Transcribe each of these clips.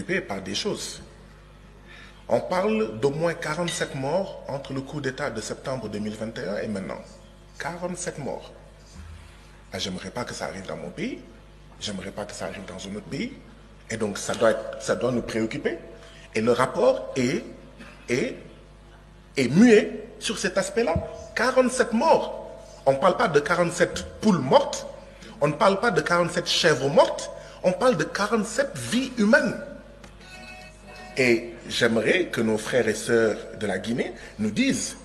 préoccupé par des choses. On parle d'au moins 47 morts entre le coup d'État de septembre 2021 et maintenant. 47 morts. J'aimerais pas que ça arrive dans mon pays. J'aimerais pas que ça arrive dans un autre pays. Et donc, ça doit nous préoccuper. Et le rapport est muet sur cet aspect-là. 47 morts. On ne parle pas de 47 poules mortes. On ne parle pas de 47 chèvres mortes. On parle de 47 vies humaines. Et j'aimerais que nos frères et sœurs de la Guinée nous disent,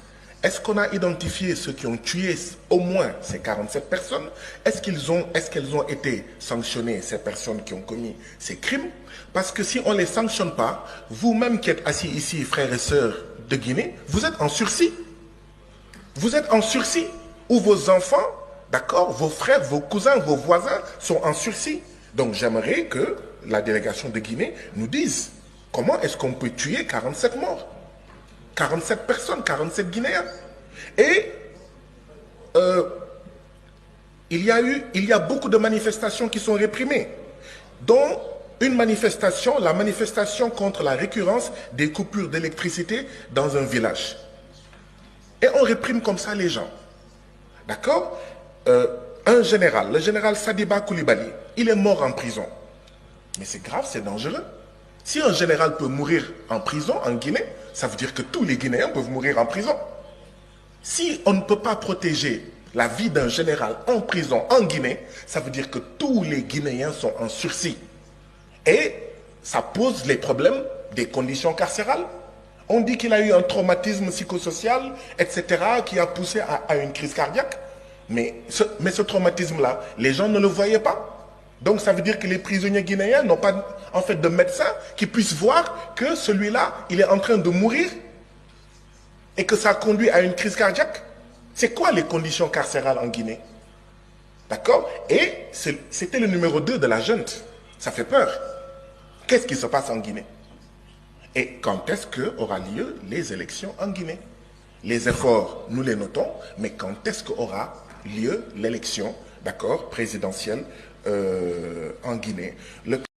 est-ce qu'on a identifié ceux qui ont tué au moins ces 47 personnes? Est-ce qu'elles ont été sanctionnées, ces personnes qui ont commis ces crimes? Parce que si on ne les sanctionne pas, vous-même qui êtes assis ici, frères et sœurs de Guinée, vous êtes en sursis. Vous êtes en sursis. Ou vos enfants, d'accord, vos frères, vos cousins, vos voisins sont en sursis. Donc j'aimerais que la délégation de Guinée nous dise comment est-ce qu'on peut tuer 47 morts, 47 personnes, 47 Guinéens. Et il y a beaucoup de manifestations qui sont réprimées, dont une manifestation, la manifestation contre la récurrence des coupures d'électricité dans un village. Et on réprime comme ça les gens. D'accord? Un général, le général Sadiba Koulibaly, il est mort en prison. Mais c'est grave, c'est dangereux. Si un général peut mourir en prison en Guinée, ça veut dire que tous les Guinéens peuvent mourir en prison. Si on ne peut pas protéger la vie d'un général en prison en Guinée, ça veut dire que tous les Guinéens sont en sursis. Et ça pose les problèmes des conditions carcérales. On dit qu'il a eu un traumatisme psychosocial, etc., qui a poussé à une crise cardiaque. Mais ce traumatisme-là, les gens ne le voyaient pas. Donc ça veut dire que les prisonniers guinéens n'ont pas en fait de médecins qui puissent voir que celui-là, il est en train de mourir et que ça conduit à une crise cardiaque. C'est quoi les conditions carcérales en Guinée? D'accord? Et c'était le numéro 2 de la junte. Ça fait peur. Qu'est-ce qui se passe en Guinée? Et quand est-ce qu'aura lieu les élections en Guinée? Les efforts, nous les notons, mais quand est-ce qu'aura lieu l'élection, d'accord, présidentielle en Guinée?